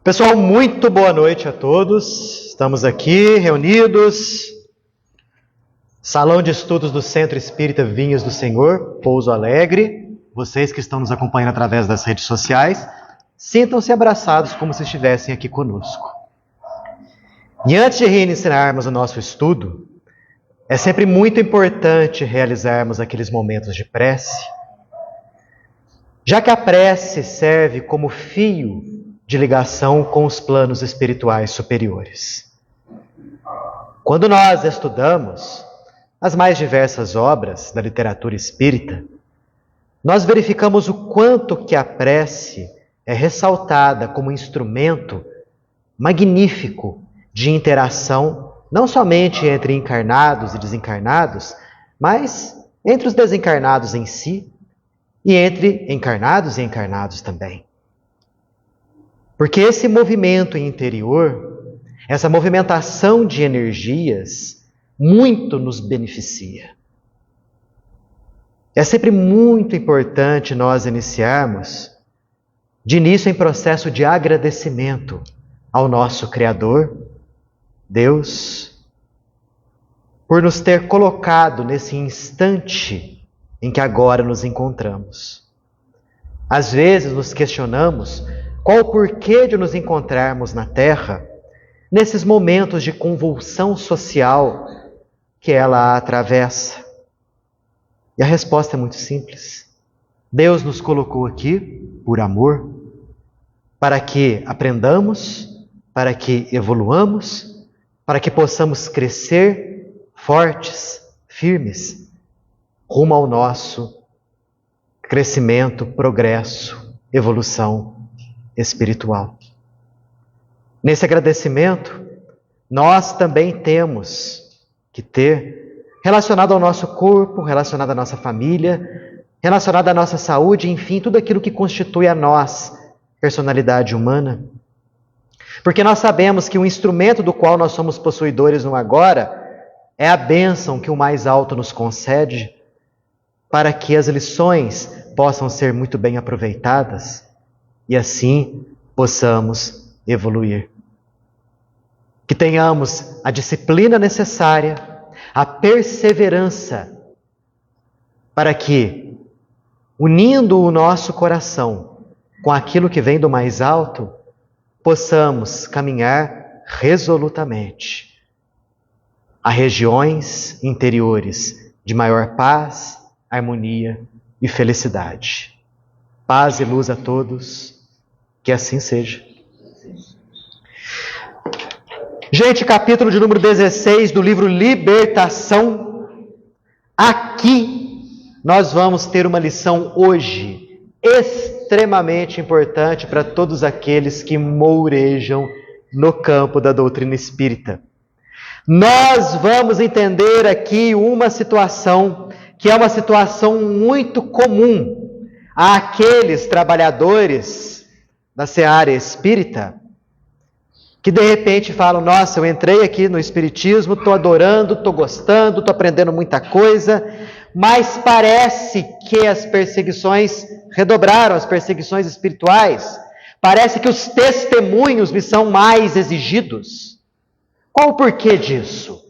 Pessoal, muito boa noite a todos. Estamos aqui reunidos. Salão de Estudos do Centro Espírita Vinhas do Senhor, Pouso Alegre. Vocês que estão nos acompanhando através das redes sociais, sintam-se abraçados como se estivessem aqui conosco. E antes de reiniciarmos o nosso estudo, é sempre muito importante realizarmos aqueles momentos de prece, já que a prece serve como fio de ligação com os planos espirituais superiores. Quando nós estudamos as mais diversas obras da literatura espírita, nós verificamos o quanto que a prece é ressaltada como instrumento magnífico de interação, não somente entre encarnados e desencarnados, mas entre os desencarnados em si e entre encarnados e encarnados também. Porque esse movimento interior, essa movimentação de energias, muito nos beneficia. É sempre muito importante nós iniciarmos de início em processo de agradecimento ao nosso Criador, Deus, por nos ter colocado nesse instante em que agora nos encontramos. Às vezes nos questionamos qual o porquê de nos encontrarmos na Terra nesses momentos de convulsão social que ela atravessa. E a resposta é muito simples. Deus nos colocou aqui por amor, para que aprendamos, para que evoluamos, para que possamos crescer fortes, firmes, rumo ao nosso crescimento, progresso, evolução espiritual. Nesse agradecimento, nós também temos que ter, relacionado ao nosso corpo, relacionado à nossa família, relacionado à nossa saúde, enfim, tudo aquilo que constitui a nós, personalidade humana. Porque nós sabemos que o instrumento do qual nós somos possuidores no agora é a bênção que o mais alto nos concede, para que as lições possam ser muito bem aproveitadas e assim possamos evoluir. Que tenhamos a disciplina necessária, a perseverança, para que, unindo o nosso coração com aquilo que vem do mais alto, possamos caminhar resolutamente a regiões interiores de maior paz, harmonia e felicidade. Paz e luz a todos, que assim seja. Gente, capítulo de número 16 do livro Libertação. Aqui nós vamos ter uma lição hoje extremamente importante para todos aqueles que mourejam no campo da doutrina espírita. Nós vamos entender aqui uma situação que é uma situação muito comum àqueles trabalhadores da seara espírita que de repente falam: nossa, eu entrei aqui no espiritismo, estou adorando, estou gostando, estou aprendendo muita coisa, mas parece que as perseguições redobraram, as perseguições espirituais. Parece que os testemunhos me são mais exigidos. Qual o porquê disso?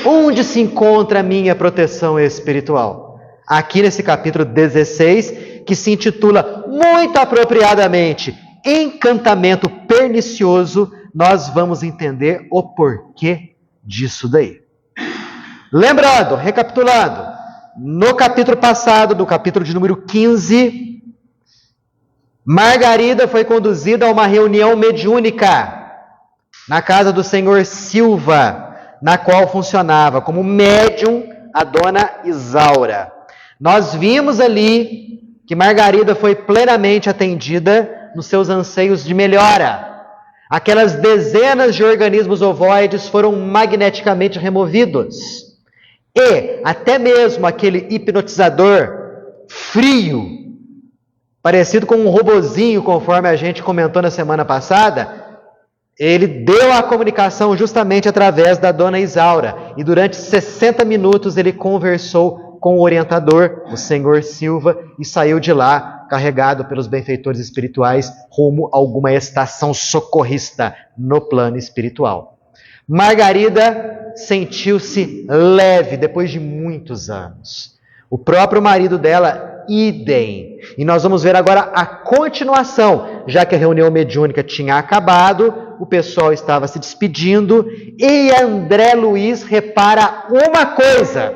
Onde se encontra a minha proteção espiritual? Aqui nesse capítulo 16, que se intitula muito apropriadamente Encantamento Pernicioso, nós vamos entender o porquê disso daí. Lembrando, recapitulando, no capítulo passado, no capítulo de número 15, Margarida foi conduzida a uma reunião mediúnica na casa do senhor Silva, na qual funcionava como médium a dona Isaura. Nós vimos ali que Margarida foi plenamente atendida nos seus anseios de melhora. Aquelas dezenas de organismos ovoides foram magneticamente removidos. E até mesmo aquele hipnotizador frio, parecido com um robozinho, conforme a gente comentou na semana passada, ele deu a comunicação justamente através da dona Isaura. E durante 60 minutos ele conversou com o orientador, o senhor Silva, e saiu de lá carregado pelos benfeitores espirituais rumo a alguma estação socorrista no plano espiritual. Margarida sentiu-se leve depois de muitos anos. O próprio marido dela, idem. E nós vamos ver agora a continuação, já que a reunião mediúnica tinha acabado, o pessoal estava se despedindo, e André Luiz repara uma coisa,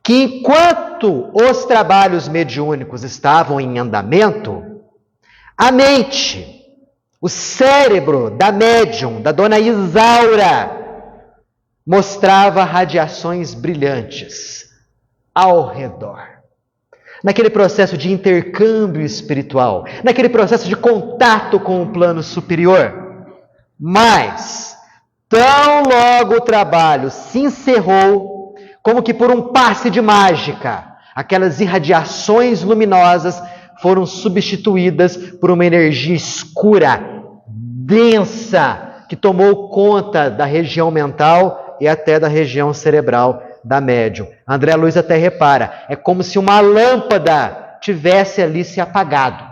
que enquanto os trabalhos mediúnicos estavam em andamento, a mente, o cérebro da médium, da dona Isaura, mostrava radiações brilhantes ao redor. Naquele processo de intercâmbio espiritual, naquele processo de contato com o plano superior. Mas, tão logo o trabalho se encerrou, como que por um passe de mágica, aquelas irradiações luminosas foram substituídas por uma energia escura, densa, que tomou conta da região mental e até da região cerebral da médium. André Luiz até repara, é como se uma lâmpada tivesse ali se apagado.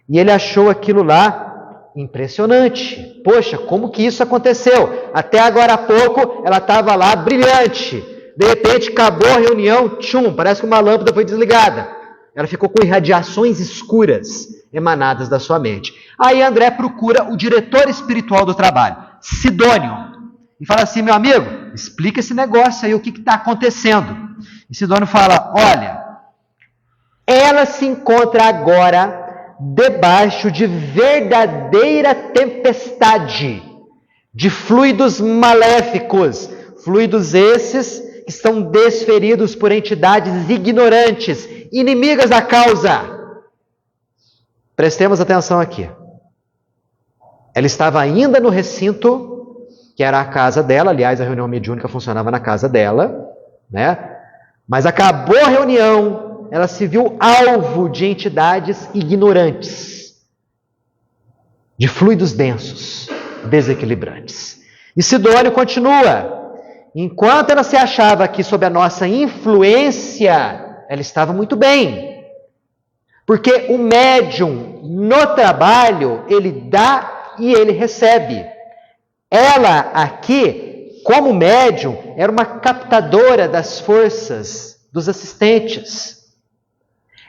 E ele achou aquilo lá impressionante. Poxa, como que isso aconteceu? Até agora há pouco ela estava lá brilhante. De repente acabou a reunião, tchum, parece que uma lâmpada foi desligada. Ela ficou com irradiações escuras emanadas da sua mente. Aí André procura o diretor espiritual do trabalho, Sidônio, e fala assim: meu amigo, explica esse negócio aí, o que está acontecendo? E Sidônio fala: olha, ela se encontra agora debaixo de verdadeira tempestade de fluidos maléficos, fluidos esses que estão desferidos por entidades ignorantes, inimigas da causa. Prestemos atenção aqui. Ela estava ainda no recinto, que era a casa dela, aliás, a reunião mediúnica funcionava na casa dela, né? Mas acabou a reunião, ela se viu alvo de entidades ignorantes, de fluidos densos, desequilibrantes. E Sidônio continua. Enquanto ela se achava aqui sob a nossa influência, ela estava muito bem. Porque o médium, no trabalho, ele dá e ele recebe. Ela aqui, como médium, era uma captadora das forças dos assistentes.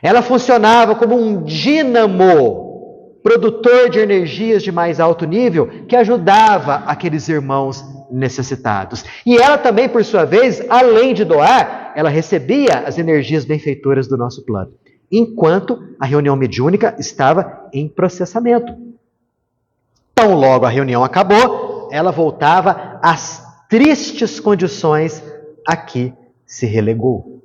Ela funcionava como um dínamo, produtor de energias de mais alto nível, que ajudava aqueles irmãos necessitados. E ela também, por sua vez, além de doar, ela recebia as energias benfeitoras do nosso plano, enquanto a reunião mediúnica estava em processamento. Tão logo a reunião acabou, ela voltava às tristes condições a que se relegou.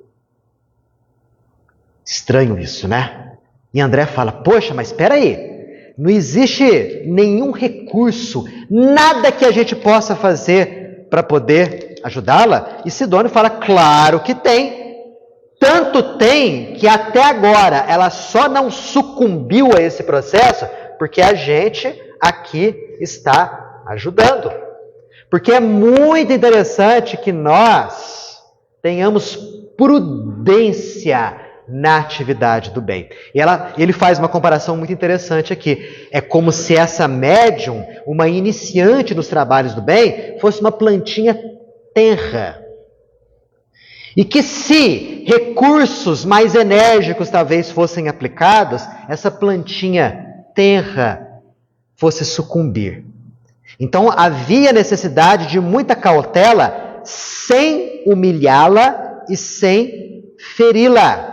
Estranho isso, né? E André fala: poxa, mas espera aí, não existe nenhum recurso, nada que a gente possa fazer para poder ajudá-la? E Sidônio fala: claro que tem. Tanto tem que até agora ela só não sucumbiu a esse processo porque a gente aqui está ajudando. Porque é muito interessante que nós tenhamos prudência na atividade do bem. E ele faz uma comparação muito interessante aqui. É como se essa médium, uma iniciante nos trabalhos do bem, fosse uma plantinha tenra. E que se recursos mais enérgicos talvez fossem aplicados, essa plantinha tenra fosse sucumbir. Então havia necessidade de muita cautela, sem humilhá-la e sem feri-la.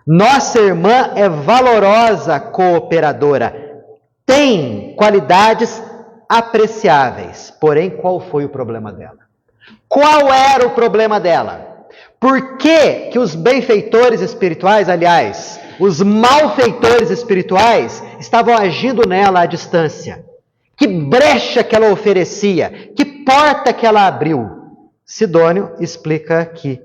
Nossa irmã é valorosa cooperadora, tem qualidades apreciáveis. Porém, qual foi o problema dela? Qual era o problema dela? Por que que os benfeitores espirituais, aliás, os malfeitores espirituais, estavam agindo nela à distância? Que brecha que ela oferecia? Que porta que ela abriu? Sidônio explica aqui.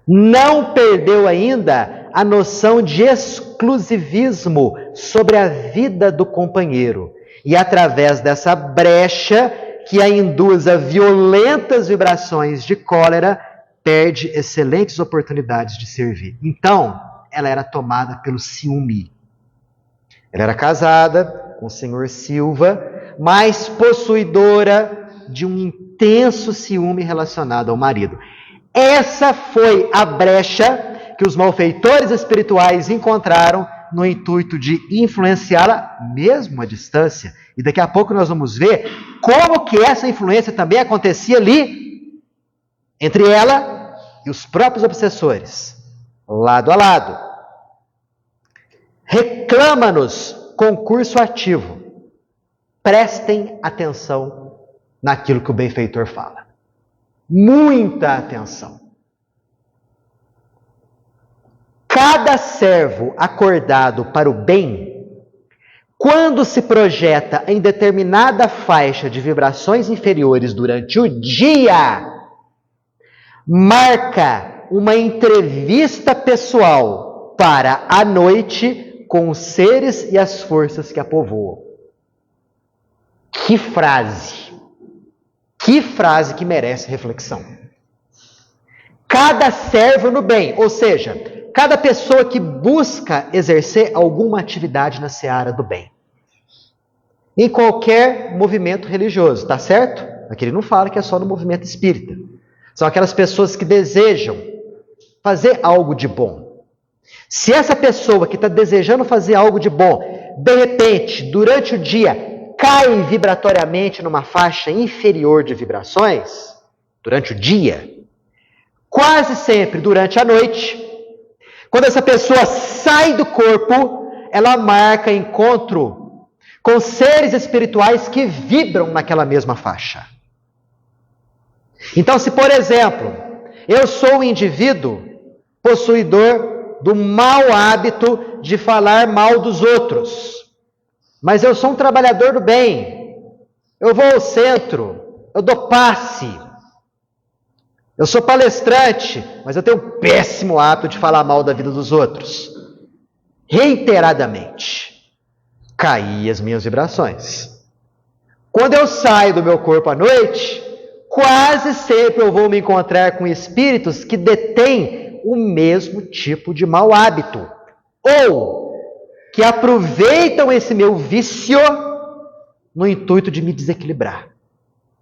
Não perdeu ainda a noção de exclusivismo sobre a vida do companheiro. E através dessa brecha que a induz a violentas vibrações de cólera, perde excelentes oportunidades de servir. Então, ela era tomada pelo ciúme. Ela era casada com o senhor Silva, mas possuidora de um intenso ciúme relacionado ao marido. Essa foi a brecha que os malfeitores espirituais encontraram no intuito de influenciá-la mesmo à distância. E daqui a pouco nós vamos ver como que essa influência também acontecia ali, entre ela e os próprios obsessores, lado a lado. Reclama-nos concurso ativo. Prestem atenção naquilo que o benfeitor fala. Muita atenção. Cada servo acordado para o bem, quando se projeta em determinada faixa de vibrações inferiores durante o dia, marca uma entrevista pessoal para a noite com os seres e as forças que a povoam. Que frase! Que frase que merece reflexão. Cada servo no bem, ou seja, cada pessoa que busca exercer alguma atividade na seara do bem. Em qualquer movimento religioso, tá certo? Aqui ele não fala que é só no movimento espírita. São aquelas pessoas que desejam fazer algo de bom. Se essa pessoa que está desejando fazer algo de bom, de repente, durante o dia, cai vibratoriamente numa faixa inferior de vibrações, durante o dia, quase sempre durante a noite, quando essa pessoa sai do corpo, ela marca encontro com seres espirituais que vibram naquela mesma faixa. Então, se por exemplo, eu sou um indivíduo possuidor do mau hábito de falar mal dos outros, mas eu sou um trabalhador do bem, eu vou ao centro, eu dou passe, eu sou palestrante, mas eu tenho um péssimo hábito de falar mal da vida dos outros. Reiteradamente, caí as minhas vibrações. Quando eu saio do meu corpo à noite, quase sempre eu vou me encontrar com espíritos que detêm o mesmo tipo de mau hábito, ou que aproveitam esse meu vício no intuito de me desequilibrar.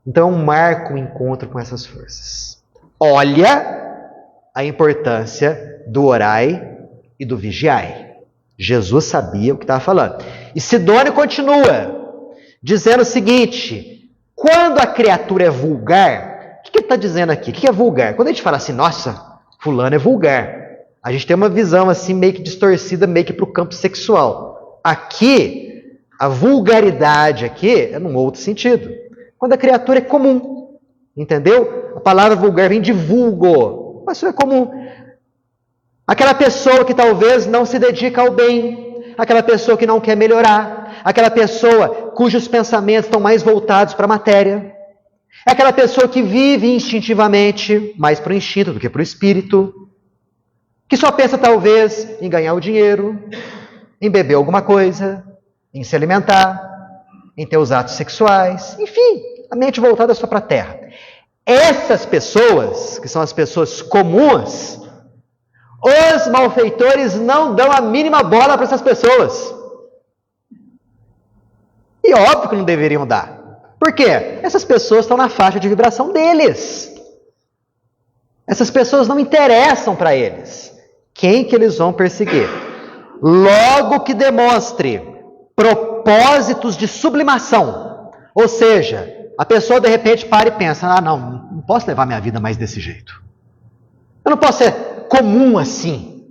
Então eu marco um encontro com essas forças. Olha a importância do orai e do vigiai. Jesus sabia o que estava falando. E Sidônio continua, dizendo o seguinte: quando a criatura é vulgar, o que ele está dizendo aqui? O que é vulgar? Quando a gente fala assim, nossa, fulano é vulgar, a gente tem uma visão assim meio que distorcida, meio que para o campo sexual. Aqui, a vulgaridade aqui é num outro sentido. Quando a criatura é comum, entendeu? A palavra vulgar vem de vulgo, mas isso é comum. Aquela pessoa que talvez não se dedica ao bem, aquela pessoa que não quer melhorar, aquela pessoa cujos pensamentos estão mais voltados para a matéria, é aquela pessoa que vive instintivamente, mais para o instinto do que para o espírito, que só pensa talvez em ganhar o dinheiro, em beber alguma coisa, em se alimentar, em ter os atos sexuais, enfim, a mente voltada só para a terra. Essas pessoas, que são as pessoas comuns, os malfeitores não dão a mínima bola para essas pessoas. E óbvio que não deveriam dar. Por quê? Essas pessoas estão na faixa de vibração deles. Essas pessoas não interessam para eles. Quem que eles vão perseguir? Logo que demonstre propósitos de sublimação. Ou seja, a pessoa de repente para e pensa, não posso levar minha vida mais desse jeito. Eu não posso ser comum assim.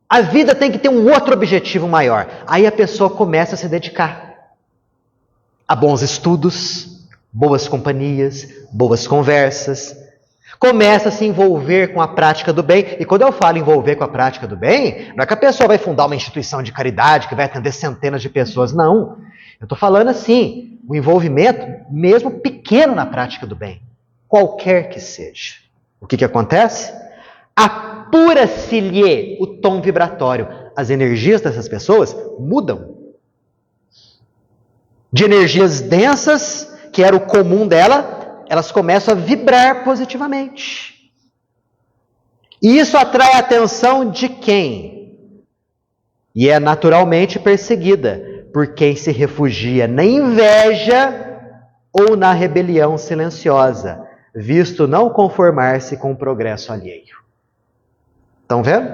A vida tem que ter um outro objetivo maior. Aí a pessoa começa a se dedicar a bons estudos, boas companhias, boas conversas. Começa a se envolver com a prática do bem. E quando eu falo envolver com a prática do bem, não é que a pessoa vai fundar uma instituição de caridade que vai atender centenas de pessoas. Não. Eu estou falando assim, o envolvimento mesmo pequeno na prática do bem. Qualquer que seja. O que acontece? Apura-se-lhe o tom vibratório. As energias dessas pessoas mudam. De energias densas, que era o comum dela, elas começam a vibrar positivamente. E isso atrai a atenção de quem? E é naturalmente perseguida por quem se refugia na inveja ou na rebelião silenciosa, visto não conformar-se com o progresso alheio. Estão vendo?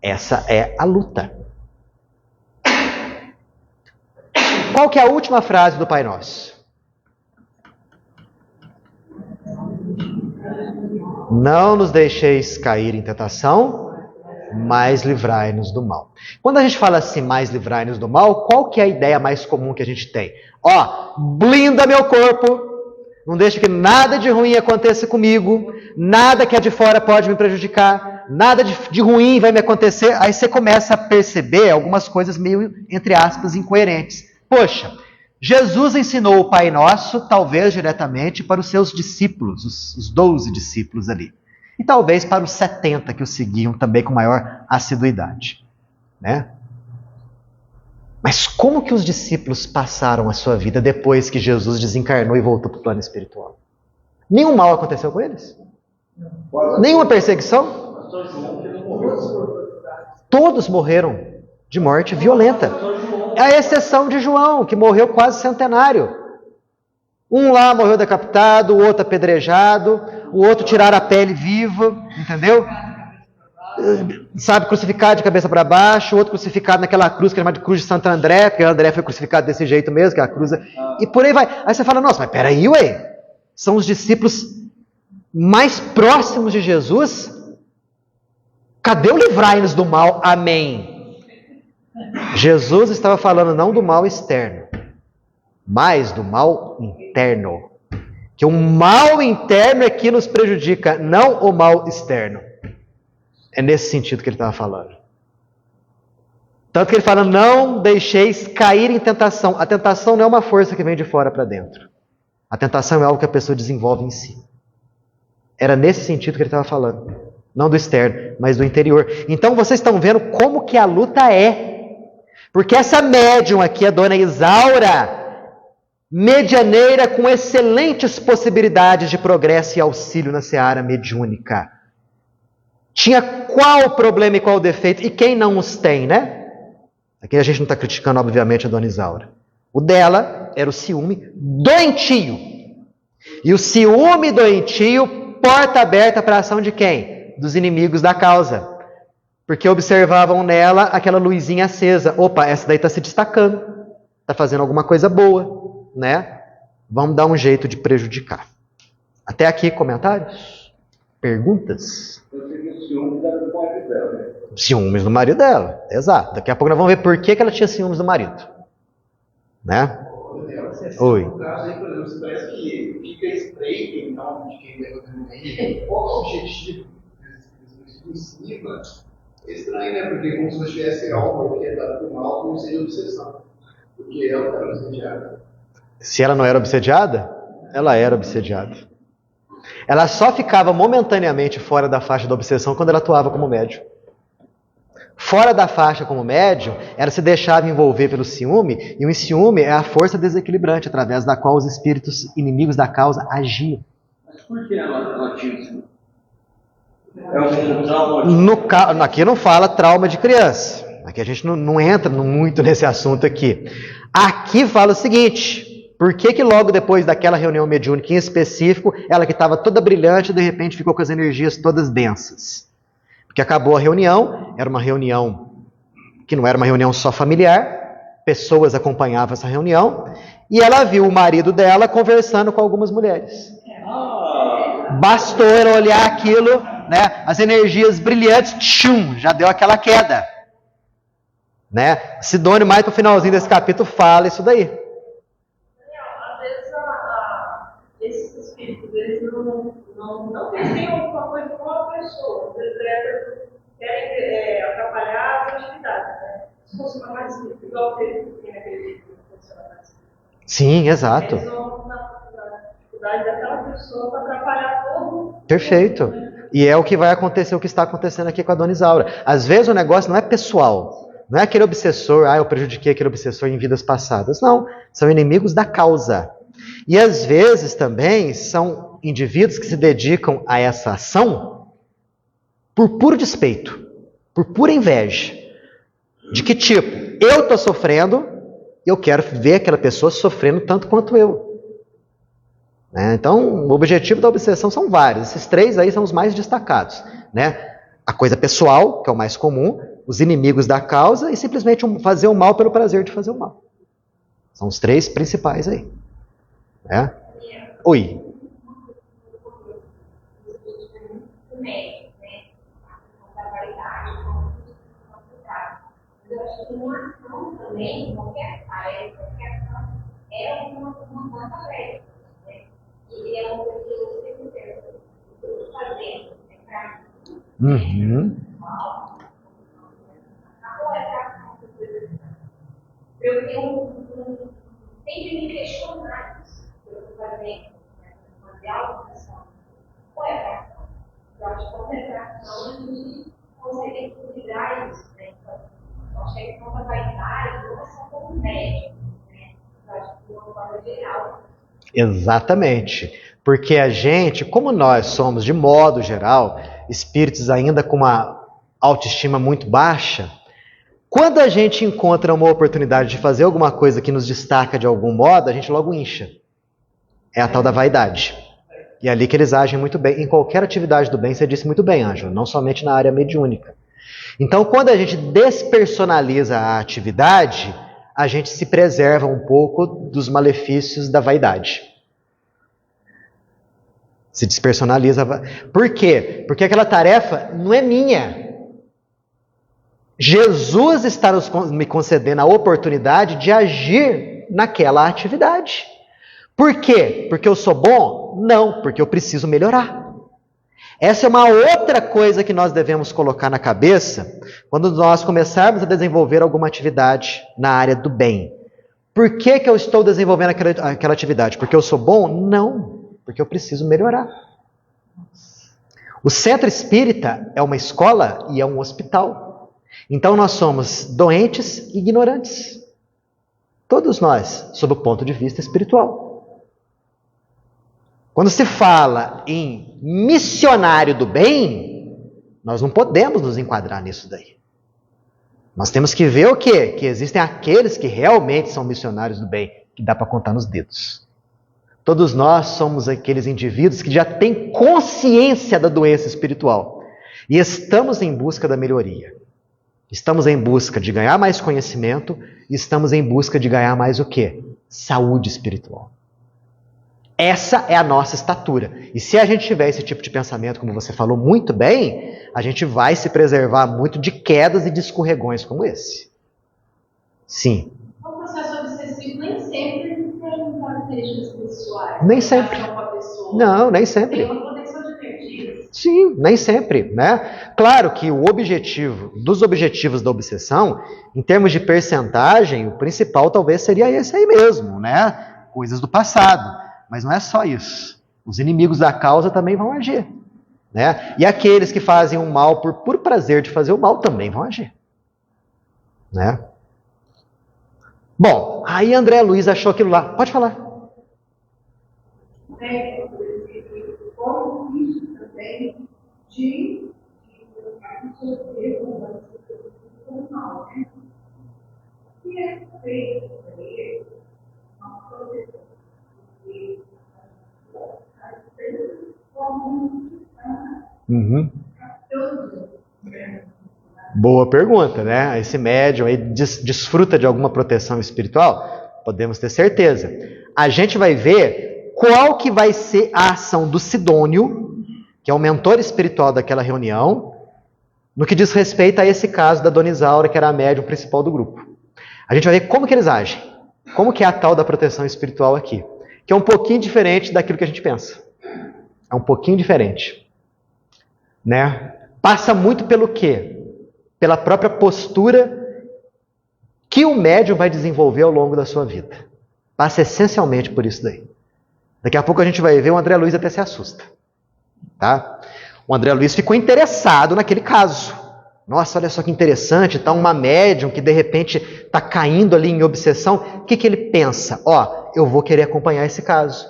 Essa é a luta. Qual que é a última frase do Pai Nosso? Não nos deixeis cair em tentação, mas livrai-nos do mal. Quando a gente fala assim, mais livrai-nos do mal, qual que é a ideia mais comum que a gente tem? Blinda meu corpo, não deixa que nada de ruim aconteça comigo, nada que é de fora pode me prejudicar, nada de ruim vai me acontecer. Aí você começa a perceber algumas coisas meio, entre aspas, incoerentes. Poxa, Jesus ensinou o Pai Nosso, talvez diretamente para os seus discípulos, os 12 discípulos ali. E talvez para os 70 que o seguiam também com maior assiduidade. Né? Mas como que os discípulos passaram a sua vida depois que Jesus desencarnou e voltou para o plano espiritual? Nenhum mal aconteceu com eles? Nenhuma perseguição? Todos morreram de morte violenta. É a exceção de João, que morreu quase centenário. Um lá morreu decapitado, o outro apedrejado, o outro tiraram a pele viva, entendeu? Sabe, crucificado de cabeça para baixo, o outro crucificado naquela cruz que é chamada de cruz de Santo André, porque André foi crucificado desse jeito mesmo, que é a cruz, e por aí vai. Aí você fala, nossa, mas peraí, são os discípulos mais próximos de Jesus? Cadê o livrai-nos do mal? Amém. Jesus estava falando não do mal externo, mas do mal interno. Que o mal interno é que nos prejudica, não o mal externo. É nesse sentido que ele estava falando. Tanto que ele fala, não deixeis cair em tentação. A tentação não é uma força que vem de fora para dentro. A tentação é algo que a pessoa desenvolve em si. Era nesse sentido que ele estava falando. Não do externo, mas do interior. Então vocês estão vendo como que a luta é. Porque essa médium aqui, a dona Isaura, medianeira com excelentes possibilidades de progresso e auxílio na seara mediúnica. Tinha qual problema e qual defeito? E quem não os tem, né? Aqui a gente não está criticando, obviamente, a dona Isaura. O dela era o ciúme doentio. E o ciúme doentio, porta aberta para a ação de quem? Dos inimigos da causa. Porque observavam nela aquela luzinha acesa. Opa, essa daí está se destacando. Está fazendo alguma coisa boa, né? Vamos dar um jeito de prejudicar. Até aqui, comentários? Perguntas? Ciúmes do marido dela, exato. Daqui a pouco nós vamos ver por que ela tinha ciúmes do marido. Né? Oi. No caso aí, por exemplo, você parece que fica estreito, então, de quem deve ter qual é o objetivo em cima? É estranho, né? Porque como se você tivesse algo que é dado por mal, como seria obsessão. Porque ela era obsediada. Se ela não era obsediada, ela era obsediada. Ela só ficava momentaneamente fora da faixa da obsessão quando ela atuava como médium. Fora da faixa como médium, ela se deixava envolver pelo ciúme, e o ciúme é a força desequilibrante através da qual os espíritos inimigos da causa agiam. Mas por que ela tinha ciúme? É um trauma? Aqui não fala trauma de criança. Aqui a gente não entra muito nesse assunto aqui. Aqui fala o seguinte: por que logo depois daquela reunião mediúnica em específico, ela que estava toda brilhante, de repente ficou com as energias todas densas? Porque acabou a reunião, era uma reunião que não era uma reunião só familiar, pessoas acompanhavam essa reunião, e ela viu o marido dela conversando com algumas mulheres. Bastou ela olhar aquilo, né, as energias brilhantes, tchum, já deu aquela queda. Né? Sidônio, mais para o finalzinho desse capítulo, fala isso daí. Às vezes esses espíritos, eles não têm alguma coisa com a pessoa. Às vezes querem atrapalhar as atividades, né? Se fosse uma mais espírita, igual teve naquele funcionamento. Sim, exato. Eles vão na dificuldade daquela pessoa para atrapalhar todo. Perfeito. E é o que vai acontecer, o que está acontecendo aqui com a dona Isaura. Às vezes o negócio não é pessoal. Não é aquele obsessor, eu prejudiquei aquele obsessor em vidas passadas. Não, são inimigos da causa. E às vezes também são indivíduos que se dedicam a essa ação por puro despeito, por pura inveja. De que tipo? Eu estou sofrendo e eu quero ver aquela pessoa sofrendo tanto quanto eu. Então, o objetivo da obsessão são vários. Esses 3 aí são os mais destacados. A coisa pessoal, que é o mais comum, os inimigos da causa e simplesmente fazer o mal pelo prazer de fazer o mal. São os 3 principais aí. Oi. Eu acho que uma ação também, qualquer ação, é uma coisa leve. E é uma coisa que você precisa fazer. Eu tenho sempre me questionar isso. Eu estou fazer algo para ação. Qual é a ação? Eu acho que qualquer ação a gente consegue equilibrar isso. Eu acho que a nossa vaidade não é só como médico, eu acho que de uma forma geral. Exatamente. Porque a gente, como nós somos, de modo geral, espíritos ainda com uma autoestima muito baixa, quando a gente encontra uma oportunidade de fazer alguma coisa que nos destaca de algum modo, a gente logo incha. É a tal da vaidade. E é ali que eles agem muito bem. Em qualquer atividade do bem, você disse muito bem, Ângelo, não somente na área mediúnica. Então, quando a gente despersonaliza a atividade, a gente se preserva um pouco dos malefícios da vaidade. Se despersonaliza. Por quê? Porque aquela tarefa não é minha. Jesus está me concedendo a oportunidade de agir naquela atividade. Por quê? Porque eu sou bom? Não, porque eu preciso melhorar. Essa é uma outra coisa que nós devemos colocar na cabeça quando nós começarmos a desenvolver alguma atividade na área do bem. Por que eu estou desenvolvendo aquela atividade? Porque eu sou bom? Não, porque eu preciso melhorar. O centro espírita é uma escola e é um hospital. Então nós somos doentes e ignorantes. Todos nós, sob o ponto de vista espiritual. Quando se fala em missionário do bem, nós não podemos nos enquadrar nisso daí. Nós temos que ver o quê? Que existem aqueles que realmente são missionários do bem, que dá para contar nos dedos. Todos nós somos aqueles indivíduos que já têm consciência da doença espiritual e estamos em busca da melhoria. Estamos em busca de ganhar mais conhecimento e estamos em busca de ganhar mais o quê? Saúde espiritual. Essa é a nossa estatura. E se a gente tiver esse tipo de pensamento, como você falou muito bem, a gente vai se preservar muito de quedas e de escorregões como esse. Sim. O processo obsessivo nem sempre tem características pessoais. Nem sempre. Não, nem sempre. Tem uma conexão de energias. Sim, nem sempre, Claro que dos objetivos da obsessão, em termos de percentagem, o principal talvez seria esse aí mesmo, Coisas do passado. Mas não é só isso. Os inimigos da causa também vão agir. E aqueles que fazem o mal por puro prazer de fazer o mal também vão agir. Bom, aí André Luiz achou aquilo lá. Pode falar. Como isso também de absorver o mal, E é feito uma proteção. Boa pergunta, Esse médium aí desfruta de alguma proteção espiritual? Podemos ter certeza. A gente vai ver qual que vai ser a ação do Sidônio, que é o mentor espiritual daquela reunião, no que diz respeito a esse caso da Dona Isaura, que era a médium principal do grupo. A gente vai ver como que eles agem. Como que é a tal da proteção espiritual aqui. Que é um pouquinho diferente daquilo que a gente pensa. É um pouquinho diferente. Passa muito pelo quê? Pela própria postura que o médium vai desenvolver ao longo da sua vida. Passa essencialmente por isso daí. Daqui a pouco a gente vai ver, o André Luiz até se assusta. O André Luiz ficou interessado naquele caso. Nossa, olha só que interessante, uma médium que de repente está caindo ali em obsessão. O que ele pensa? Eu vou querer acompanhar esse caso.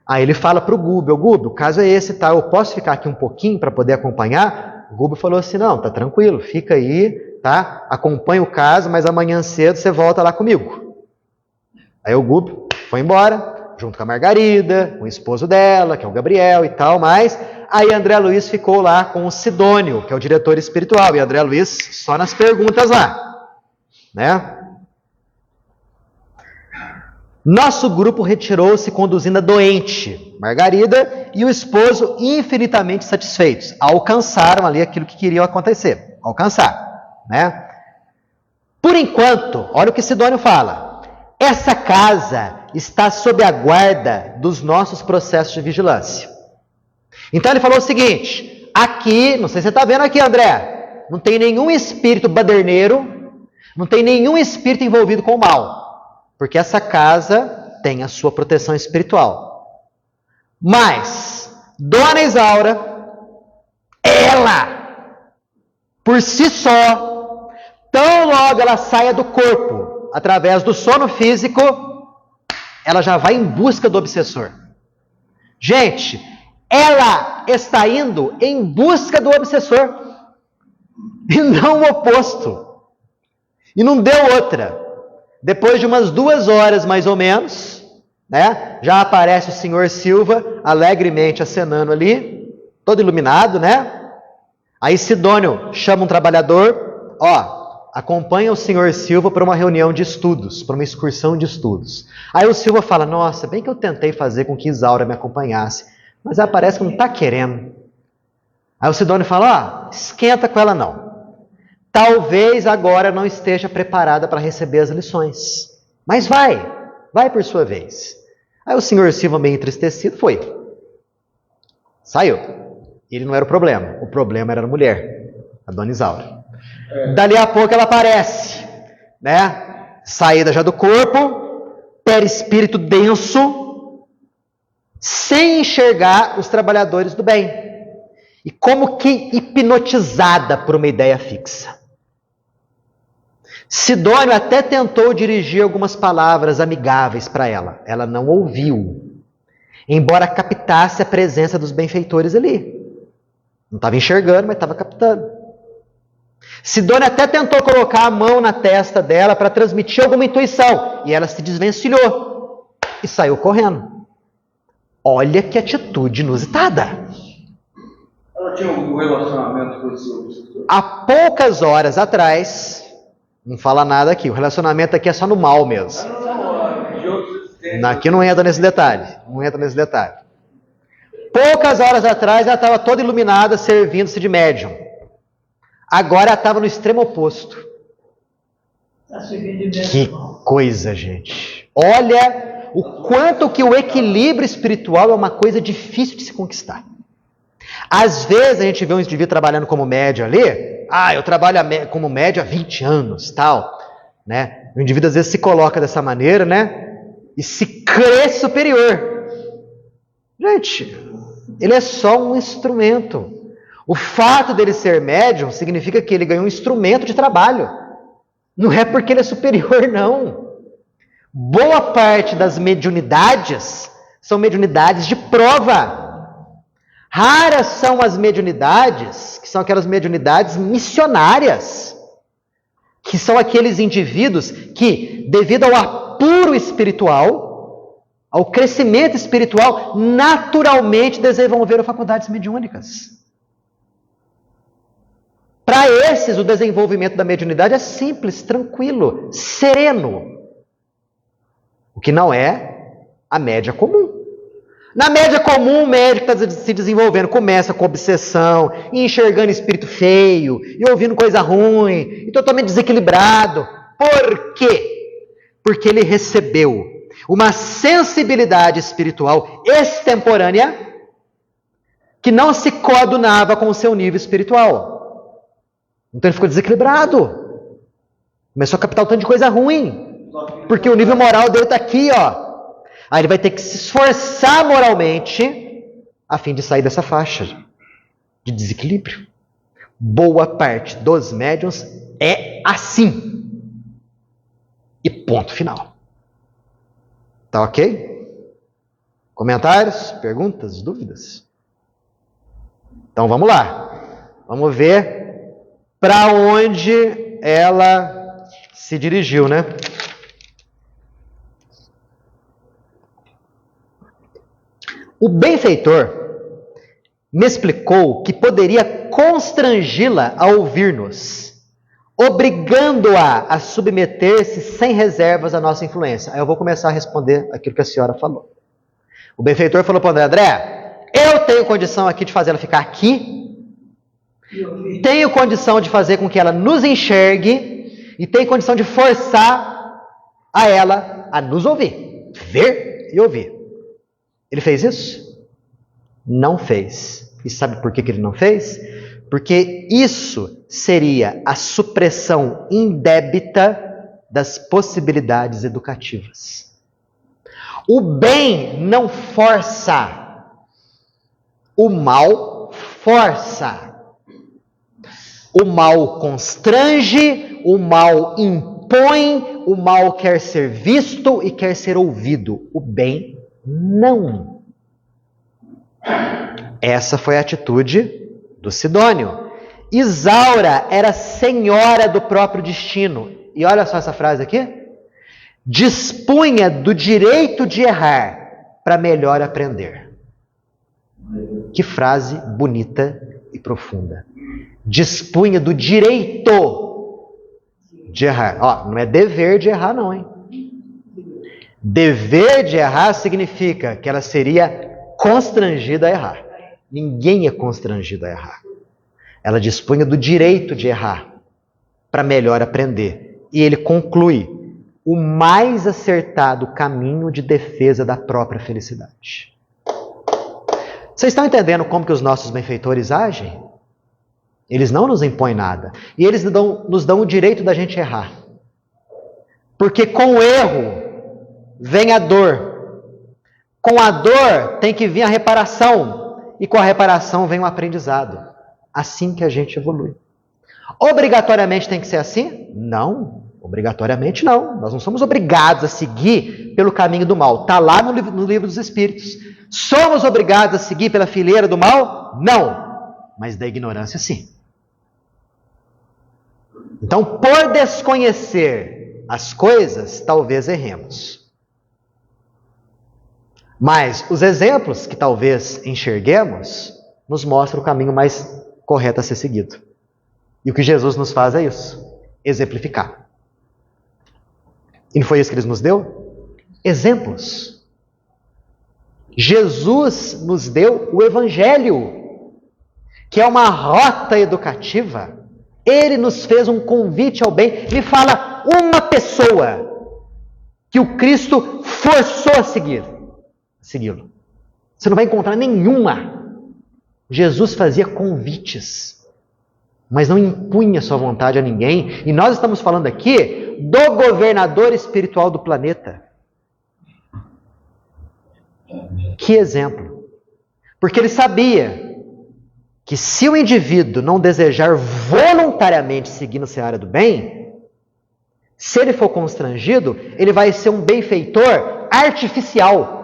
Aí ele fala para o Gúbio, o caso é esse, eu posso ficar aqui um pouquinho para poder acompanhar? O Gubo falou assim, não, tá tranquilo, fica aí, tá? Acompanha o caso, mas amanhã cedo você volta lá comigo. Aí o Gubo foi embora, junto com a Margarida, com o esposo dela, que é o Gabriel e tal, mas aí André Luiz ficou lá com o Sidônio, que é o diretor espiritual, e André Luiz só nas perguntas lá, né? Nosso grupo retirou-se conduzindo a doente, Margarida, e o esposo infinitamente satisfeitos. Alcançaram ali aquilo que queriam acontecer. Alcançar, né? Por enquanto, olha o que Sidônio fala. Essa casa está sob a guarda dos nossos processos de vigilância. Então ele falou o seguinte, aqui, não sei se você está vendo aqui, André, não tem nenhum espírito baderneiro, não tem nenhum espírito envolvido com o mal. Porque essa casa tem a sua proteção espiritual. Mas, Dona Isaura, ela, por si só, tão logo ela saia do corpo, através do sono físico, ela já vai em busca do obsessor. Gente, ela está indo em busca do obsessor, e não o oposto. E não deu outra. Depois de umas 2 horas, mais ou menos, né, já aparece o senhor Silva, alegremente acenando ali, todo iluminado, né? Aí Sidônio chama um trabalhador, acompanha o senhor Silva para uma reunião de estudos, para uma excursão de estudos. Aí o Silva fala, nossa, bem que eu tentei fazer com que Isaura me acompanhasse, mas ela parece que não está querendo. Aí o Sidônio fala, esquenta com ela não. Talvez agora não esteja preparada para receber as lições. Mas vai por sua vez. Aí o senhor Silva, meio entristecido, foi. Saiu. Ele não era o problema era a mulher, a Dona Isaura. Dali a pouco ela aparece, né? Saída já do corpo, perispírito denso, sem enxergar os trabalhadores do bem. E como que hipnotizada por uma ideia fixa. Sidônio até tentou dirigir algumas palavras amigáveis para ela. Ela não ouviu. Embora captasse a presença dos benfeitores ali. Não estava enxergando, mas estava captando. Sidônio até tentou colocar a mão na testa dela para transmitir alguma intuição. E ela se desvencilhou. E saiu correndo. Olha que atitude inusitada. Ela tinha um relacionamento com esse obsessor. Há poucas horas atrás, não fala nada aqui, o relacionamento aqui é só no mal mesmo. Aqui não entra nesse detalhe. Poucas horas atrás ela estava toda iluminada, servindo-se de médium. Agora ela estava no extremo oposto. Que coisa, gente. Olha o quanto que o equilíbrio espiritual é uma coisa difícil de se conquistar. Às vezes a gente vê um indivíduo trabalhando como médium ali, eu trabalho como médium há 20 anos, tal, né? O indivíduo às vezes se coloca dessa maneira, né? E se crê superior. Gente, ele é só um instrumento. O fato dele ser médium significa que ele ganhou um instrumento de trabalho. Não é porque ele é superior, não. Boa parte das mediunidades são mediunidades de prova. Raras são as mediunidades, que são aquelas mediunidades missionárias, que são aqueles indivíduos que, devido ao apuro espiritual, ao crescimento espiritual, naturalmente desenvolveram faculdades mediúnicas. Para esses, o desenvolvimento da mediunidade é simples, tranquilo, sereno. O que não é a média comum. Na média comum, o médico está se desenvolvendo, começa com obsessão, e enxergando espírito feio, e ouvindo coisa ruim, e totalmente desequilibrado. Por quê? Porque ele recebeu uma sensibilidade espiritual extemporânea que não se coadunava com o seu nível espiritual. Então ele ficou desequilibrado. Começou a captar um tanto de coisa ruim, porque o nível moral dele está aqui, ó. Aí ele vai ter que se esforçar moralmente a fim de sair dessa faixa de desequilíbrio. Boa parte dos médiuns é assim. E ponto final. Tá ok? Comentários, perguntas, dúvidas? Então vamos lá. Vamos ver para onde ela se dirigiu, né? O benfeitor me explicou que poderia constrangi-la a ouvir-nos, obrigando-a a submeter-se sem reservas à nossa influência. Aí eu vou começar a responder aquilo que a senhora falou. O benfeitor falou para o André, eu tenho condição aqui de fazer ela ficar aqui, tenho condição de fazer com que ela nos enxergue e tenho condição de forçar a ela a nos ouvir, ver e ouvir. Ele fez isso? Não fez. E sabe por que ele não fez? Porque isso seria a supressão indébita das possibilidades educativas. O bem não força, o mal força. O mal constrange, o mal impõe, o mal quer ser visto e quer ser ouvido. O bem não. Essa foi a atitude do Sidônio. Isaura era senhora do próprio destino. E olha só essa frase aqui. Dispunha do direito de errar para melhor aprender. Que frase bonita e profunda. Dispunha do direito de errar. Ó, não é dever de errar não, hein? Dever de errar significa que ela seria constrangida a errar. Ninguém é constrangido a errar. Ela dispunha do direito de errar para melhor aprender. E ele conclui o mais acertado caminho de defesa da própria felicidade. Vocês estão entendendo como que os nossos benfeitores agem? Eles não nos impõem nada. E eles nos dão o direito da gente errar. Porque com o erro vem a dor. Com a dor tem que vir a reparação. E com a reparação vem o aprendizado. Assim que a gente evolui. Obrigatoriamente tem que ser assim? Não. Obrigatoriamente não. Nós não somos obrigados a seguir pelo caminho do mal. Está lá no livro dos Espíritos. Somos obrigados a seguir pela fileira do mal? Não. Mas da ignorância, sim. Então, por desconhecer as coisas, talvez erremos. Mas os exemplos que talvez enxerguemos nos mostram o caminho mais correto a ser seguido. E o que Jesus nos faz é isso, exemplificar. E não foi isso que ele nos deu? Exemplos. Jesus nos deu o Evangelho, que é uma rota educativa. Ele nos fez um convite ao bem. Me fala uma pessoa que o Cristo forçou a segui-lo. Você não vai encontrar nenhuma. Jesus fazia convites, mas não impunha sua vontade a ninguém. E nós estamos falando aqui do governador espiritual do planeta. Que exemplo! Porque ele sabia que se o indivíduo não desejar voluntariamente seguir no seara do bem, se ele for constrangido, ele vai ser um benfeitor artificial.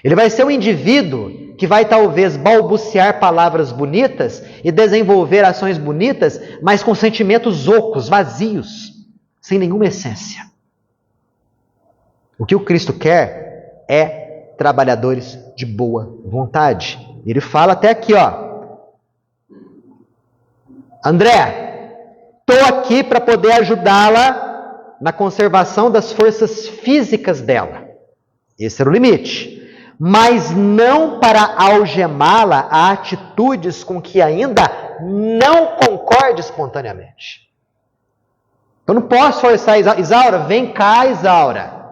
Ele vai ser um indivíduo que vai talvez balbuciar palavras bonitas e desenvolver ações bonitas, mas com sentimentos ocos, vazios, sem nenhuma essência. O que o Cristo quer é trabalhadores de boa vontade. Ele fala até aqui, ó. André, estou aqui para poder ajudá-la na conservação das forças físicas dela. Esse era o limite. Mas não para algemá-la a atitudes com que ainda não concorde espontaneamente. Eu não posso forçar a Isaura, vem cá, Isaura.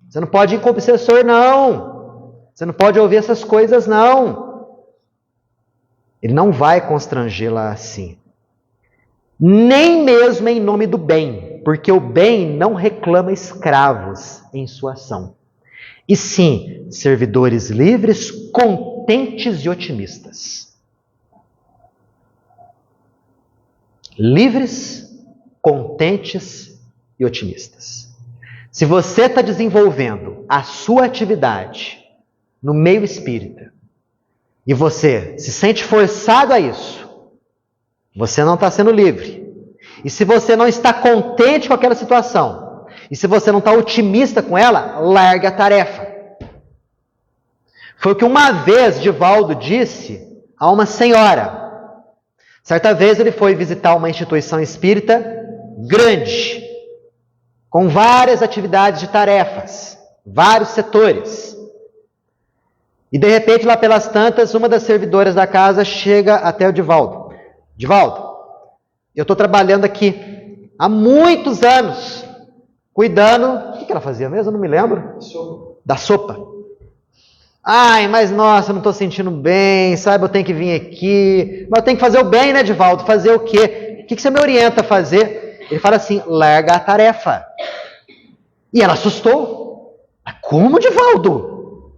Você não pode ir com o obsessor, não. Você não pode ouvir essas coisas, não. Ele não vai constrangê-la assim. Nem mesmo em nome do bem, porque o bem não reclama escravos em sua ação. E sim, servidores livres, contentes e otimistas. Livres, contentes e otimistas. Se você está desenvolvendo a sua atividade no meio espírita, e você se sente forçado a isso, Você não está sendo livre. E se você não está contente com aquela situação, e se você não está otimista com ela, larga a tarefa. Foi o que uma vez Divaldo disse a uma senhora. Certa vez ele foi visitar uma instituição espírita grande, com várias atividades de tarefas, vários setores. E de repente, lá pelas tantas, uma das servidoras da casa chega até o Divaldo. Divaldo, eu estou trabalhando aqui há muitos anos, cuidando... O que ela fazia mesmo? Eu não me lembro. Da sopa. Ai, mas nossa, eu não estou sentindo bem, sabe? Eu tenho que vir aqui. Mas eu tenho que fazer o bem, né, Divaldo? Fazer o quê? O que você me orienta a fazer? Ele fala assim, larga a tarefa. E ela assustou. Mas como, Divaldo?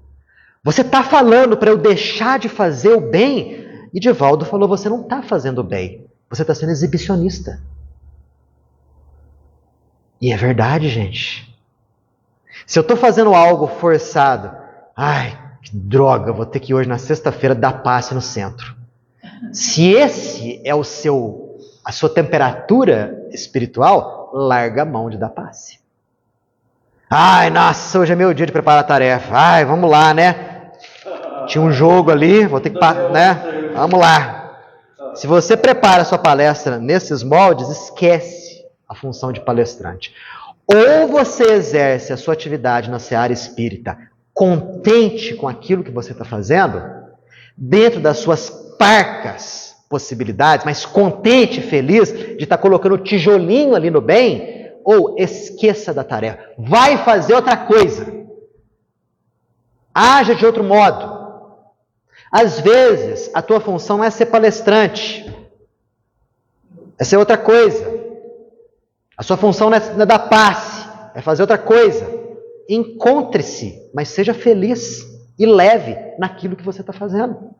Você está falando para eu deixar de fazer o bem? E Divaldo falou, você não está fazendo o bem. Você está sendo exibicionista. E é verdade, gente. Se eu estou fazendo algo forçado, ai, que droga, vou ter que ir hoje na sexta-feira dar passe no centro. Se esse é a sua temperatura espiritual, larga a mão de dar passe. Ai, nossa, hoje é meu dia de preparar a tarefa. Ai, vamos lá, né? Tinha um jogo ali, vou ter que, né? Vamos lá. Se você prepara a sua palestra nesses moldes, esquece a função de palestrante. Ou você exerce a sua atividade na seara espírita contente com aquilo que você está fazendo, dentro das suas parcas possibilidades, mas contente e feliz de estar colocando o tijolinho ali no bem, ou esqueça da tarefa. Vai fazer outra coisa. Haja de outro modo. Às vezes, a tua função não é ser palestrante. É ser outra coisa. A sua função não é dar passe. É fazer outra coisa. Encontre-se, mas seja feliz e leve naquilo que você está fazendo.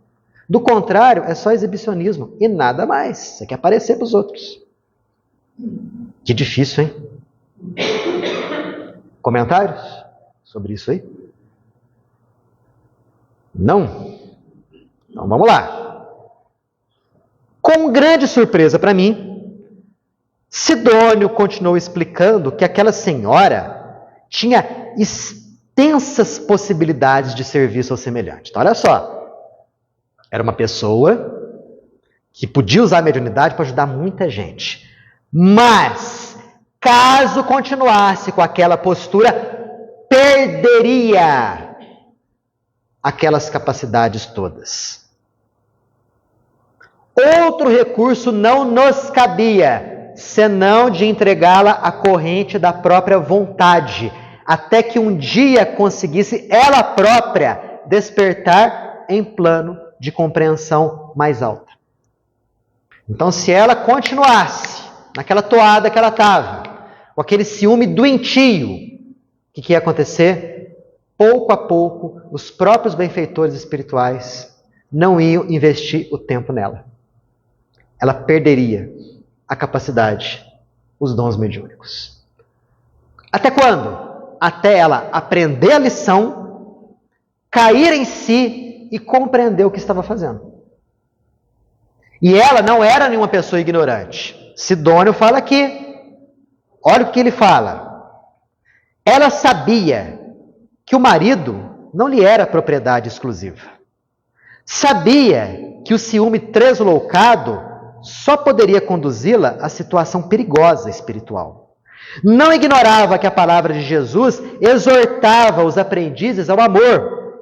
Do contrário, é só exibicionismo e nada mais. Você quer aparecer para os outros. Que difícil, hein? Comentários sobre isso aí? Não? Então vamos lá. Com grande surpresa para mim, Sidônio continuou explicando que aquela senhora tinha extensas possibilidades de serviço ao semelhante. Então olha só, era uma pessoa que podia usar a mediunidade para ajudar muita gente. Mas, caso continuasse com aquela postura, perderia aquelas capacidades todas. Outro recurso não nos cabia, senão de entregá-la à corrente da própria vontade, até que um dia conseguisse ela própria despertar em plano de compreensão mais alta. Então, se ela continuasse naquela toada que ela estava, com aquele ciúme doentio, o que ia acontecer? Pouco a pouco, os próprios benfeitores espirituais não iam investir o tempo nela. Ela perderia a capacidade, os dons mediúnicos. Até quando? Até ela aprender a lição, cair em si e compreender o que estava fazendo. E ela não era nenhuma pessoa ignorante. Sidônio fala aqui, olha o que ele fala. Ela sabia que o marido não lhe era propriedade exclusiva. Sabia que o ciúme tresloucado só poderia conduzi-la a situação perigosa espiritual. Não ignorava que a palavra de Jesus exortava os aprendizes ao amor,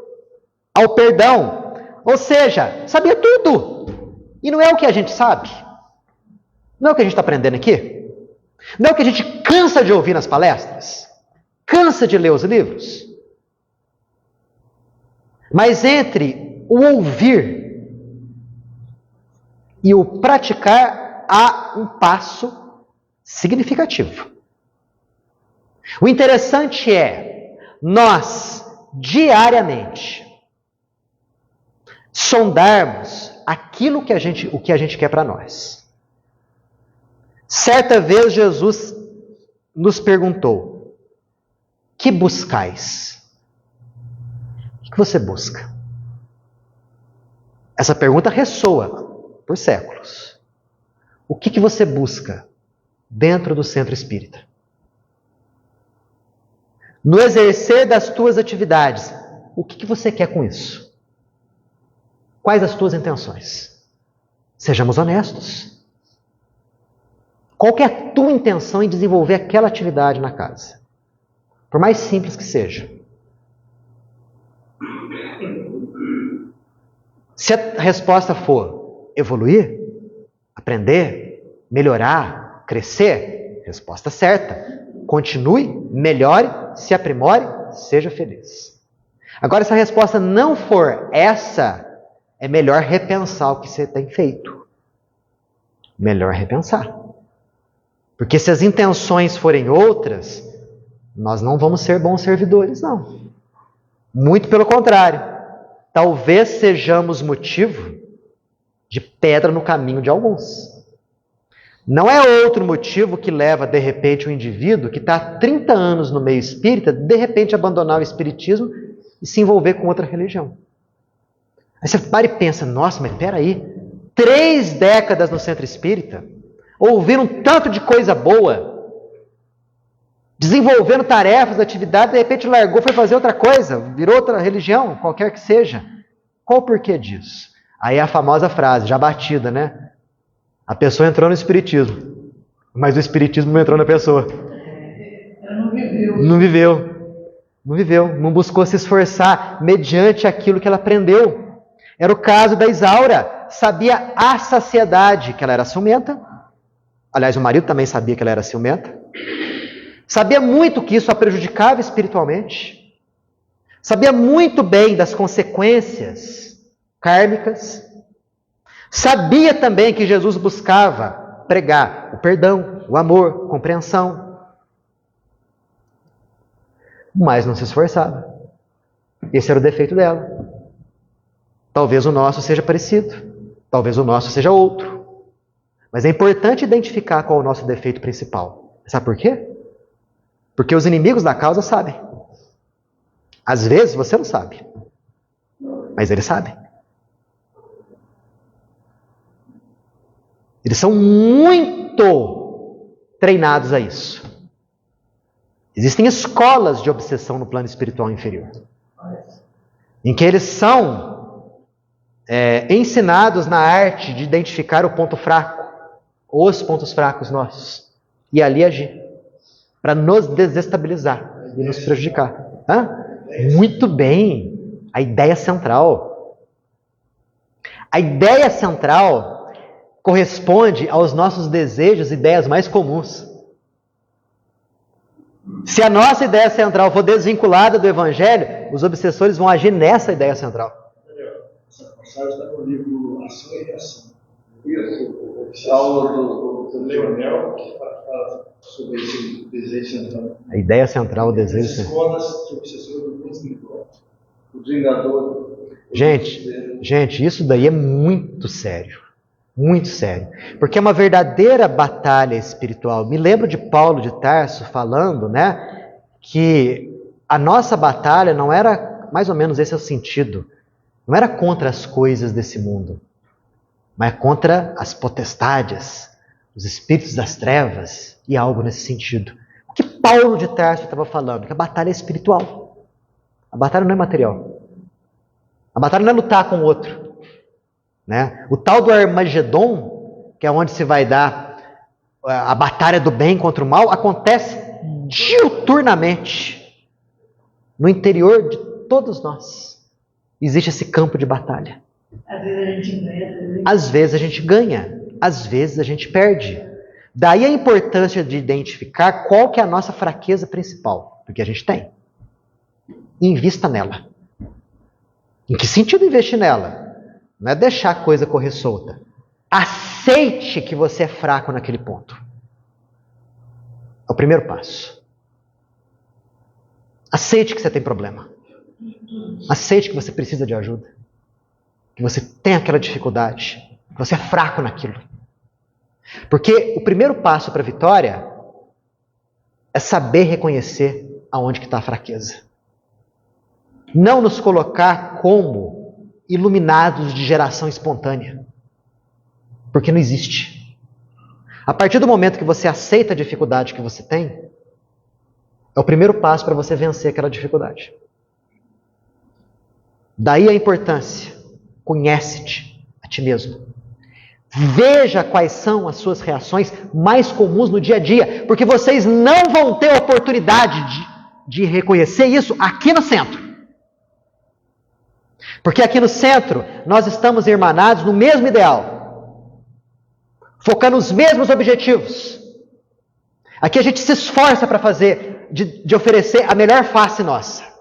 ao perdão. Ou seja, sabia tudo. E não é o que a gente sabe. Não é o que a gente está aprendendo aqui. Não é o que a gente cansa de ouvir nas palestras. Cansa de ler os livros. Mas entre o ouvir e o praticar, há um passo significativo. O interessante é, nós, diariamente, sondarmos aquilo que o que a gente quer para nós. Certa vez Jesus nos perguntou, que buscais? O que você busca? Essa pergunta ressoa por séculos. O que você busca dentro do centro espírita? No exercer das tuas atividades, o que você quer com isso? Quais as tuas intenções? Sejamos honestos. Qual que é a tua intenção em desenvolver aquela atividade na casa? Por mais simples que seja. Se a resposta for evoluir, aprender, melhorar, crescer, resposta certa. Continue, melhore, se aprimore, seja feliz. Agora, se a resposta não for essa, é melhor repensar o que você tem feito. Melhor repensar. Porque se as intenções forem outras, nós não vamos ser bons servidores, não. Muito pelo contrário. Talvez sejamos motivo de pedra no caminho de alguns. Não é outro motivo que leva, de repente, um indivíduo que está há 30 anos no meio espírita, de repente abandonar o espiritismo e se envolver com outra religião. Aí você para e pensa, nossa, mas peraí, 3 décadas no centro espírita, ouvindo um tanto de coisa boa, desenvolvendo tarefas, atividades, de repente largou, foi fazer outra coisa, virou outra religião, qualquer que seja. Qual o porquê disso? Aí é a famosa frase, já batida, né? A pessoa entrou no espiritismo, mas o espiritismo não entrou na pessoa. Não viveu, não buscou se esforçar mediante aquilo que ela aprendeu. Era o caso da Isaura, sabia a saciedade que ela era ciumenta. Aliás, o marido também sabia que ela era ciumenta. Sabia muito que isso a prejudicava espiritualmente. Sabia muito bem das consequências kármicas. Sabia também que Jesus buscava pregar o perdão, o amor, a compreensão. Mas não se esforçava. Esse era o defeito dela. Talvez o nosso seja parecido. Talvez o nosso seja outro. Mas é importante identificar qual é o nosso defeito principal. Sabe por quê? Porque os inimigos da causa sabem. Às vezes você não sabe. Mas eles sabem. Eles são muito treinados a isso. Existem escolas de obsessão no plano espiritual inferior, em que eles são ensinados na arte de identificar o ponto fraco, os pontos fracos nossos, e ali agir, para nos desestabilizar e nos prejudicar. Muito bem, a ideia central. A ideia central corresponde aos nossos desejos e ideias mais comuns. Se a nossa ideia central for desvinculada do Evangelho, os obsessores vão agir nessa ideia central. Essa passagem está no livro Ação e Reação. Isso, aula do Leonel, que fala sobre esse desejo central. A ideia central, o desejo central. Escolas de obsessores do plano espiritual. o Vingador. Gente, isso daí é muito sério. Muito sério. Porque é uma verdadeira batalha espiritual. Me lembro de Paulo de Tarso falando, né, que a nossa batalha não era, mais ou menos esse é o sentido, não era contra as coisas desse mundo, mas contra as potestades, os espíritos das trevas e algo nesse sentido. O que Paulo de Tarso estava falando? Que a batalha é espiritual. A batalha não é material. A batalha não é lutar com o outro. Né? O tal do Armagedon, que é onde se vai dar a batalha do bem contra o mal, acontece diuturnamente no interior de todos nós. Existe esse campo de batalha. Às vezes a gente ganha, às vezes a gente perde. Daí a importância de identificar qual que é a nossa fraqueza principal, porque a gente tem. Invista nela. Em que sentido investir nela? Não é deixar a coisa correr solta. Aceite que você é fraco naquele ponto. É o primeiro passo. Aceite que você tem problema. Aceite que você precisa de ajuda. Que você tem aquela dificuldade. Que você é fraco naquilo. Porque o primeiro passo para a vitória é saber reconhecer aonde que está a fraqueza. Não nos colocar como iluminados de geração espontânea. Porque não existe. A partir do momento que você aceita a dificuldade que você tem, é o primeiro passo para você vencer aquela dificuldade. Daí a importância. Conhece-te a ti mesmo. Veja quais são as suas reações mais comuns no dia a dia, porque vocês não vão ter oportunidade de reconhecer isso aqui no centro. Porque aqui no centro, nós estamos irmanados no mesmo ideal, focando nos mesmos objetivos. Aqui a gente se esforça para fazer, de oferecer a melhor face nossa.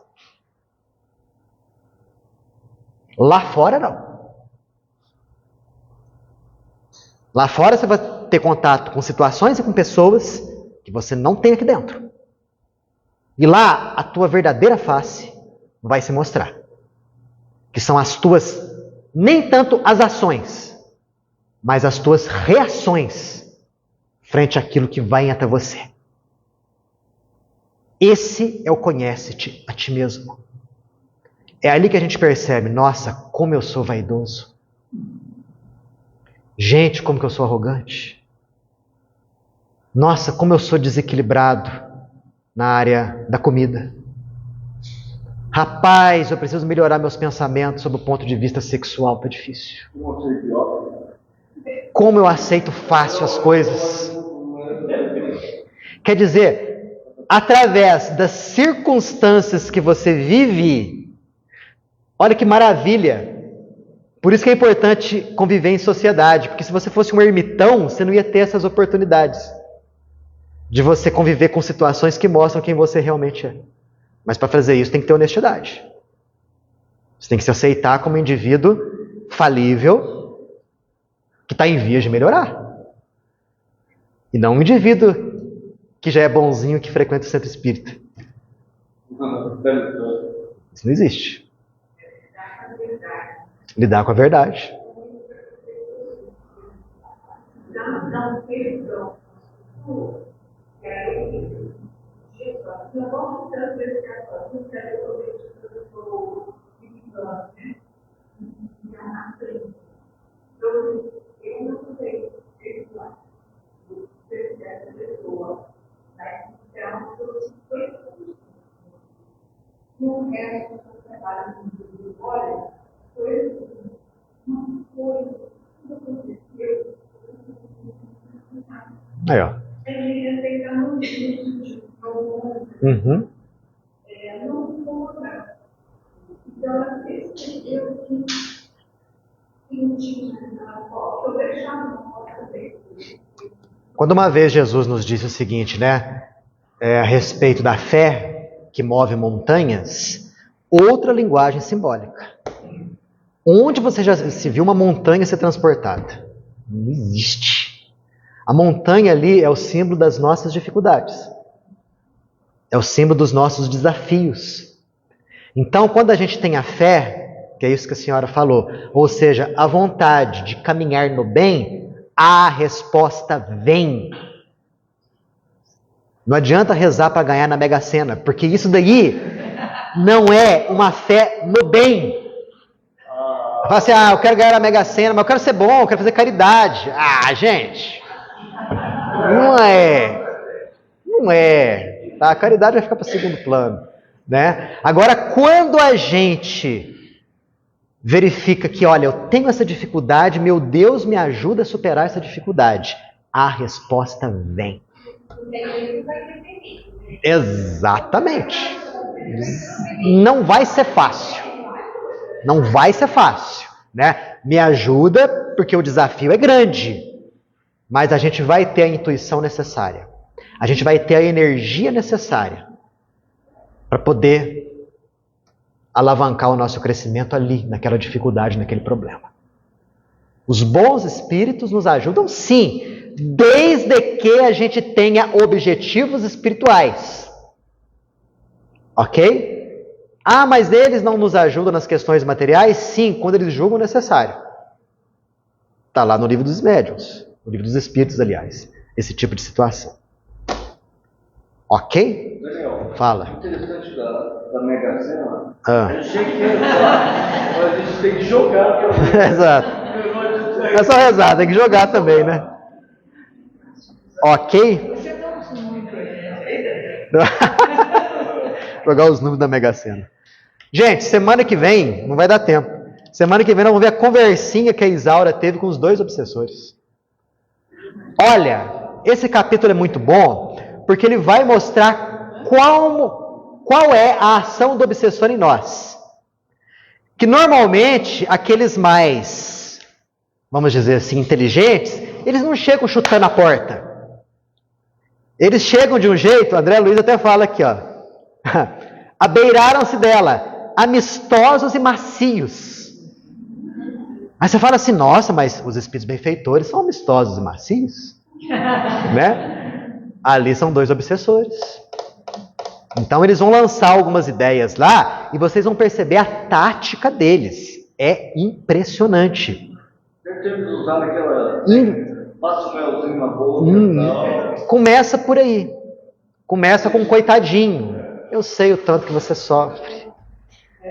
Lá fora, não. Lá fora você vai ter contato com situações e com pessoas que você não tem aqui dentro. E lá, a tua verdadeira face vai se mostrar. Que são as tuas, nem tanto as ações, mas as tuas reações frente àquilo que vai até você. Esse é o conhece-te a ti mesmo. É ali que a gente percebe, nossa, como eu sou vaidoso. Gente, como que eu sou arrogante. Nossa, como eu sou desequilibrado na área da comida. Rapaz, eu preciso melhorar meus pensamentos sob o ponto de vista sexual, tá difícil. Como eu aceito fácil as coisas. Quer dizer, através das circunstâncias que você vive, olha que maravilha. Por isso que é importante conviver em sociedade, porque se você fosse um ermitão, você não ia ter essas oportunidades de você conviver com situações que mostram quem você realmente é. Mas para fazer isso tem que ter honestidade. Você tem que se aceitar como um indivíduo falível que está em vias de melhorar. E não um indivíduo que já é bonzinho que frequenta o centro espírita. Isso não existe. Lidar com a verdade. Aí, ó. Uhum. Quando uma vez Jesus nos disse o seguinte, né? A respeito da fé que move montanhas, outra linguagem simbólica. Onde você já se viu uma montanha ser transportada? Não existe. A montanha ali é o símbolo das nossas dificuldades. É o símbolo dos nossos desafios. Então, quando a gente tem a fé, que é isso que a senhora falou, ou seja, a vontade de caminhar no bem, a resposta vem. Não adianta rezar para ganhar na Mega Sena, porque isso daí não é uma fé no bem. Fala assim, eu quero ganhar na Mega Sena, mas eu quero ser bom, eu quero fazer caridade. Gente, não é. Tá? A caridade vai ficar para segundo plano. Né? Agora, quando a gente verifica que, olha, eu tenho essa dificuldade, meu Deus me ajuda a superar essa dificuldade, a resposta vem. Exatamente. Não vai ser fácil. Não vai ser fácil. Né? Me ajuda porque o desafio é grande. Mas a gente vai ter a intuição necessária. A gente vai ter a energia necessária para poder alavancar o nosso crescimento ali, naquela dificuldade, naquele problema. Os bons espíritos nos ajudam sim, desde que a gente tenha objetivos espirituais. Ok? Mas eles não nos ajudam nas questões materiais? Sim, quando eles julgam necessário. Está lá no livro dos médiuns, no livro dos espíritos, aliás, esse tipo de situação. Ok? Daniel, fala. Interessante da Mega Sena. Eu sei que mas a gente tem que jogar. Exato. Não é só rezar, tem que jogar também, né? Ok? Você dá uns números pra gente aí, Jogar os números da Mega Sena. Gente, semana que vem, não vai dar tempo. Semana que vem nós vamos ver a conversinha que a Isaura teve com os 2 obsessores. Olha, esse capítulo é muito bom, porque ele vai mostrar qual é a ação do obsessor em nós. Que normalmente, aqueles mais, vamos dizer assim, inteligentes, eles não chegam chutando a porta. Eles chegam de um jeito, André Luiz até fala aqui, ó. Abeiraram-se dela, amistosos e macios. Aí você fala assim, nossa, mas os espíritos benfeitores são amistosos e macios? Né? Ali são 2 obsessores. Então eles vão lançar algumas ideias lá e vocês vão perceber a tática deles. É impressionante. Deve ter usado aquela... Passa o melzinho na boca. Começa por aí. Começa com um coitadinho. Eu sei o tanto que você sofre.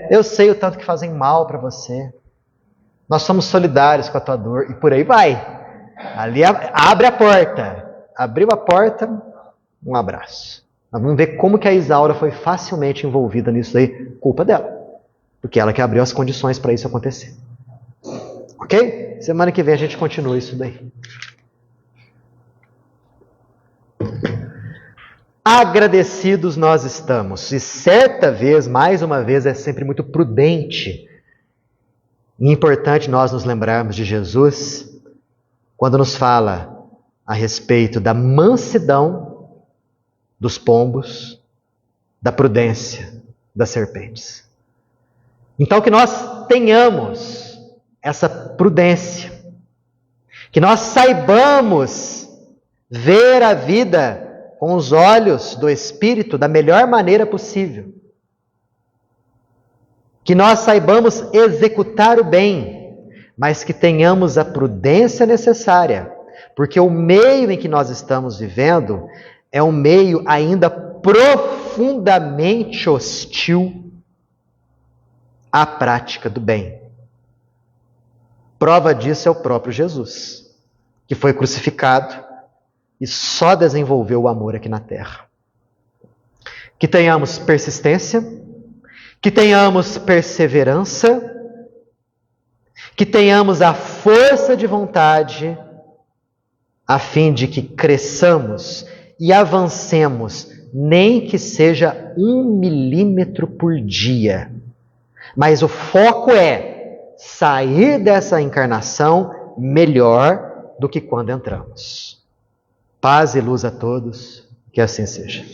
Eu sei o tanto que fazem mal para você. Nós somos solidários com a tua dor. E por aí vai. Ali abre a porta. Abriu a porta, um abraço. Nós vamos ver como que a Isaura foi facilmente envolvida nisso aí. Culpa dela. Porque ela que abriu as condições para isso acontecer. Ok? Semana que vem a gente continua isso daí. Agradecidos nós estamos. E certa vez, mais uma vez, é sempre muito prudente e importante nós nos lembrarmos de Jesus quando nos fala a respeito da mansidão dos pombos, da prudência das serpentes. Então que nós tenhamos essa prudência, que nós saibamos ver a vida com os olhos do Espírito da melhor maneira possível. Que nós saibamos executar o bem, mas que tenhamos a prudência necessária, porque o meio em que nós estamos vivendo é um meio ainda profundamente hostil à prática do bem. Prova disso é o próprio Jesus, que foi crucificado e só desenvolveu o amor aqui na terra. Que tenhamos persistência, que tenhamos perseverança, que tenhamos a força de vontade, a fim de que cresçamos e avancemos, nem que seja 1 milímetro por dia. Mas o foco é sair dessa encarnação melhor do que quando entramos. Paz e luz a todos, que assim seja.